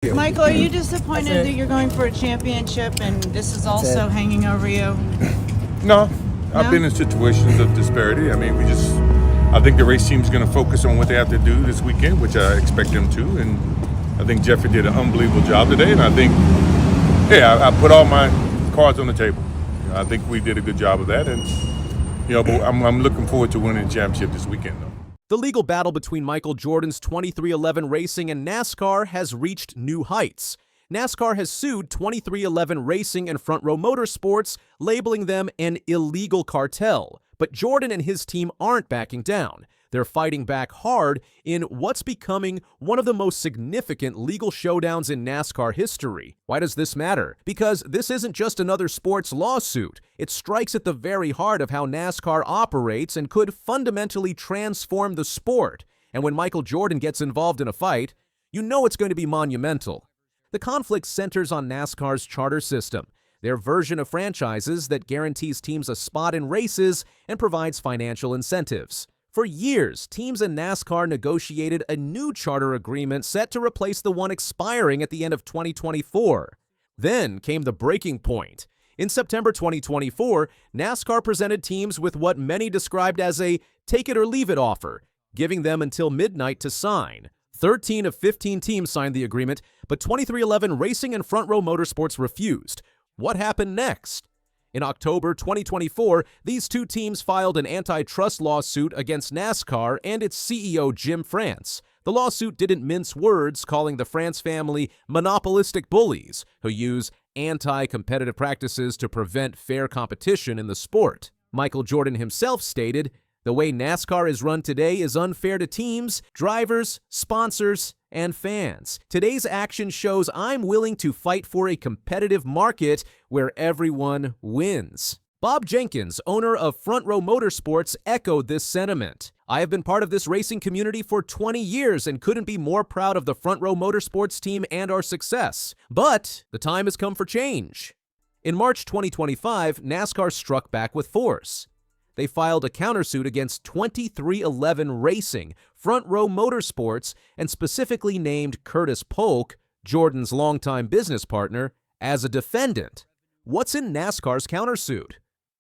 Michael, are you disappointed that you're going for a championship and this is also hanging over you? No, I've No? been in situations of disparity. I mean, I think the race team's going to focus on what they have to do this weekend, which I expect them to. And I think Jeffrey did an unbelievable job today. And I think, I put all my cards on the table. I think we did a good job of that. And, but I'm looking forward to winning the championship this weekend, though. The legal battle between Michael Jordan's 2311 Racing and NASCAR has reached new heights. NASCAR has sued 2311 Racing and Front Row Motorsports, labeling them an illegal cartel. But Jordan and his team aren't backing down. They're fighting back hard in what's becoming one of the most significant legal showdowns in NASCAR history. Why does this matter? Because this isn't just another sports lawsuit. It strikes at the very heart of how NASCAR operates and could fundamentally transform the sport. And when Michael Jordan gets involved in a fight, you know it's going to be monumental. The conflict centers on NASCAR's charter system, their version of franchises that guarantees teams a spot in races and provides financial incentives. For years, teams in NASCAR negotiated a new charter agreement set to replace the one expiring at the end of 2024. Then came the breaking point. In September 2024, NASCAR presented teams with what many described as a take-it-or-leave-it offer, giving them until midnight to sign. 13 of 15 teams signed the agreement, but 2311 Racing and Front Row Motorsports refused. What happened next? In October 2024, these two teams filed an antitrust lawsuit against NASCAR and its CEO Jim France. The lawsuit didn't mince words, calling the France family monopolistic bullies who use anti-competitive practices to prevent fair competition in the sport. Michael Jordan himself stated, "The way NASCAR is run today is unfair to teams, drivers, sponsors, and fans. Today's action shows I'm willing to fight for a competitive market where everyone wins." Bob Jenkins, owner of Front Row Motorsports, echoed this sentiment. "I have been part of this racing community for 20 years and couldn't be more proud of the Front Row Motorsports team and our success. But the time has come for change." In March 2025, NASCAR struck back with force. They filed a countersuit against 2311 Racing, Front Row Motorsports, and specifically named Curtis Polk, Jordan's longtime business partner, as a defendant. What's in NASCAR's countersuit?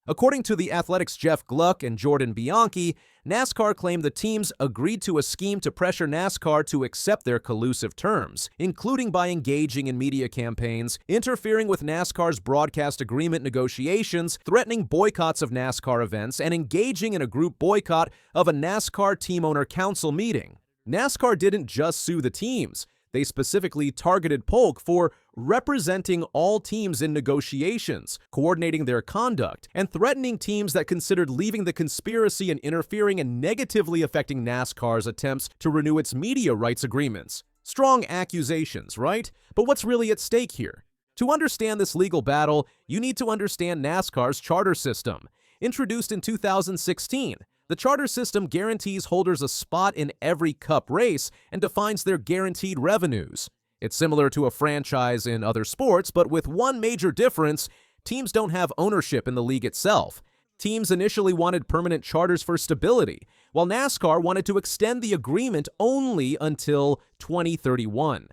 According to The Athletic's Jeff Gluck and Jordan Bianchi, NASCAR claimed the teams agreed to a scheme to pressure NASCAR to accept their collusive terms, including by engaging in media campaigns, interfering with NASCAR's broadcast agreement negotiations, threatening boycotts of NASCAR events, and engaging in a group boycott of a NASCAR team owner council meeting. NASCAR didn't just sue the teams. They specifically targeted Polk for representing all teams in negotiations, coordinating their conduct, and threatening teams that considered leaving the conspiracy and interfering and negatively affecting NASCAR's attempts to renew its media rights agreements. Strong accusations, right? But what's really at stake here? To understand this legal battle, you need to understand NASCAR's charter system. Introduced in 2016, the charter system guarantees holders a spot in every cup race and defines their guaranteed revenues. It's similar to a franchise in other sports, but with one major difference: teams don't have ownership in the league itself. Teams initially wanted permanent charters for stability, while NASCAR wanted to extend the agreement only until 2031.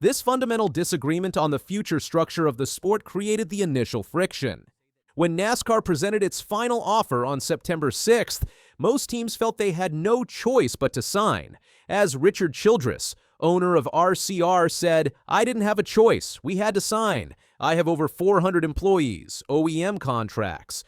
This fundamental disagreement on the future structure of the sport created the initial friction. When NASCAR presented its final offer on September 6th, most teams felt they had no choice but to sign. As Richard Childress, owner of RCR, said, "I didn't have a choice. We had to sign. I have over 400 employees, OEM contracts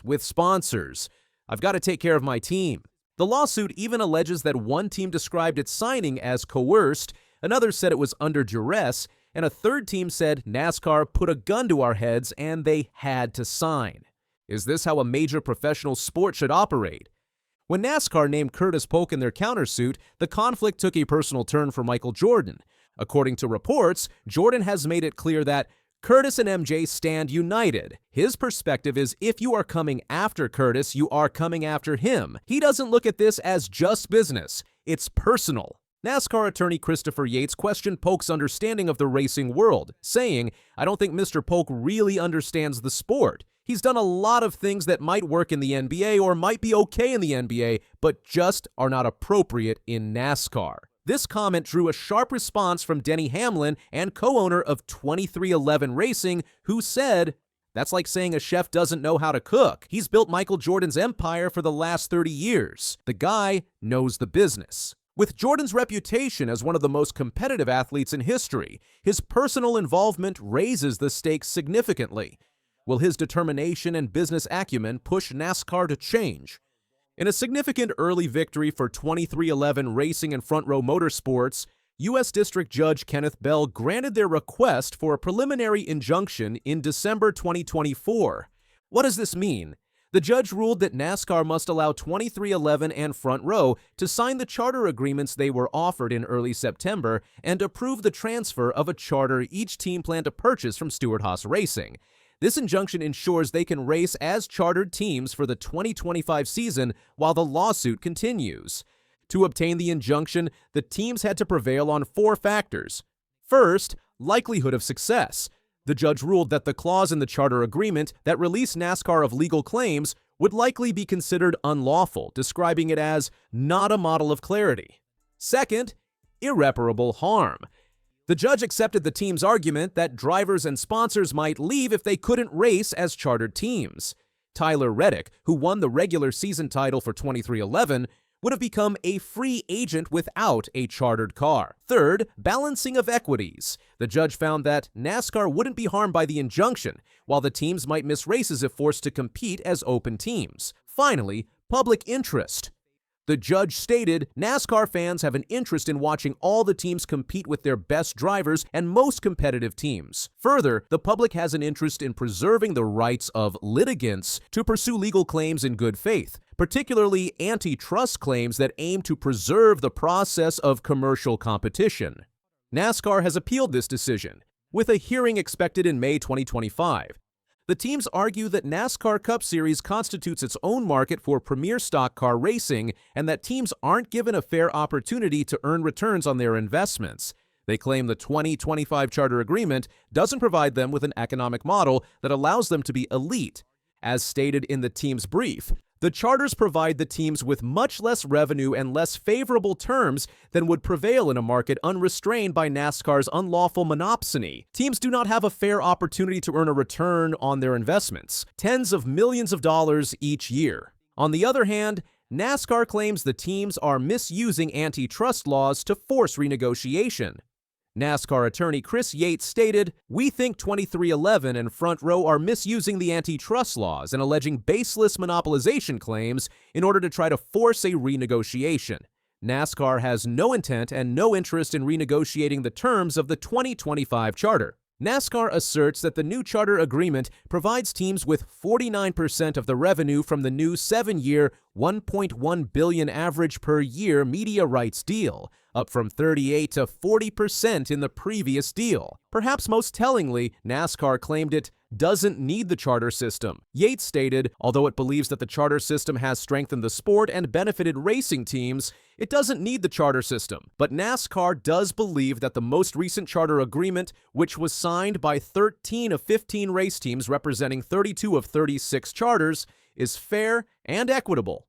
with sponsors. I've got to take care of my team." The lawsuit even alleges that one team described its signing as coerced, another said it was under duress, and a third team said NASCAR put a gun to our heads and they had to sign. Is this how a major professional sport should operate? When NASCAR named Curtis Polk in their countersuit, the conflict took a personal turn for Michael Jordan. According to reports, Jordan has made it clear that Curtis and MJ stand united. His perspective is if you are coming after Curtis, you are coming after him. He doesn't look at this as just business. It's personal. NASCAR attorney Christopher Yates questioned Polk's understanding of the racing world, saying, "I don't think Mr. Polk really understands the sport. He's done a lot of things that might work in the NBA or might be okay in the NBA, but just are not appropriate in NASCAR." This comment drew a sharp response from Denny Hamlin and co-owner of 2311 Racing, who said, "That's like saying a chef doesn't know how to cook. He's built Michael Jordan's empire for the last 30 years. The guy knows the business." With Jordan's reputation as one of the most competitive athletes in history, his personal involvement raises the stakes significantly. Will his determination and business acumen push NASCAR to change? In a significant early victory for 2311 Racing and Front Row Motorsports, U.S. District Judge Kenneth Bell granted their request for a preliminary injunction in December 2024. What does this mean? The judge ruled that NASCAR must allow 2311 and Front Row to sign the charter agreements they were offered in early September and approve the transfer of a charter each team planned to purchase from Stewart-Haas Racing. This injunction ensures they can race as chartered teams for the 2025 season while the lawsuit continues. To obtain the injunction, the teams had to prevail on 4 factors. First, likelihood of success. The judge ruled that the clause in the charter agreement that released NASCAR of legal claims would likely be considered unlawful, describing it as not a model of clarity. Second, irreparable harm. The judge accepted the team's argument that drivers and sponsors might leave if they couldn't race as chartered teams. Tyler Reddick, who won the regular season title for 2311, would have become a free agent without a chartered car. Third, balancing of equities. The judge found that NASCAR wouldn't be harmed by the injunction, while the teams might miss races if forced to compete as open teams. Finally, public interest. The judge stated NASCAR fans have an interest in watching all the teams compete with their best drivers and most competitive teams. Further, the public has an interest in preserving the rights of litigants to pursue legal claims in good faith, particularly antitrust claims that aim to preserve the process of commercial competition. NASCAR has appealed this decision, with a hearing expected in May 2025. The teams argue that NASCAR Cup Series constitutes its own market for premier stock car racing and that teams aren't given a fair opportunity to earn returns on their investments. They claim the 2025 charter agreement doesn't provide them with an economic model that allows them to be elite. As stated in the team's brief, the charters provide the teams with much less revenue and less favorable terms than would prevail in a market unrestrained by NASCAR's unlawful monopsony. Teams do not have a fair opportunity to earn a return on their investments, tens of millions of dollars each year. On the other hand, NASCAR claims the teams are misusing antitrust laws to force renegotiation. NASCAR attorney Chris Yates stated, "We think 2311 and Front Row are misusing the antitrust laws and alleging baseless monopolization claims in order to try to force a renegotiation. NASCAR has no intent and no interest in renegotiating the terms of the 2025 charter." NASCAR asserts that the new charter agreement provides teams with 49% of the revenue from the new 7-year, $1.1 billion average per year media rights deal, up from 38 to 40% in the previous deal. Perhaps most tellingly, NASCAR claimed it doesn't need the charter system. Yates stated, although it believes that the charter system has strengthened the sport and benefited racing teams, it doesn't need the charter system. But NASCAR does believe that the most recent charter agreement, which was signed by 13 of 15 race teams representing 32 of 36 charters, is fair and equitable.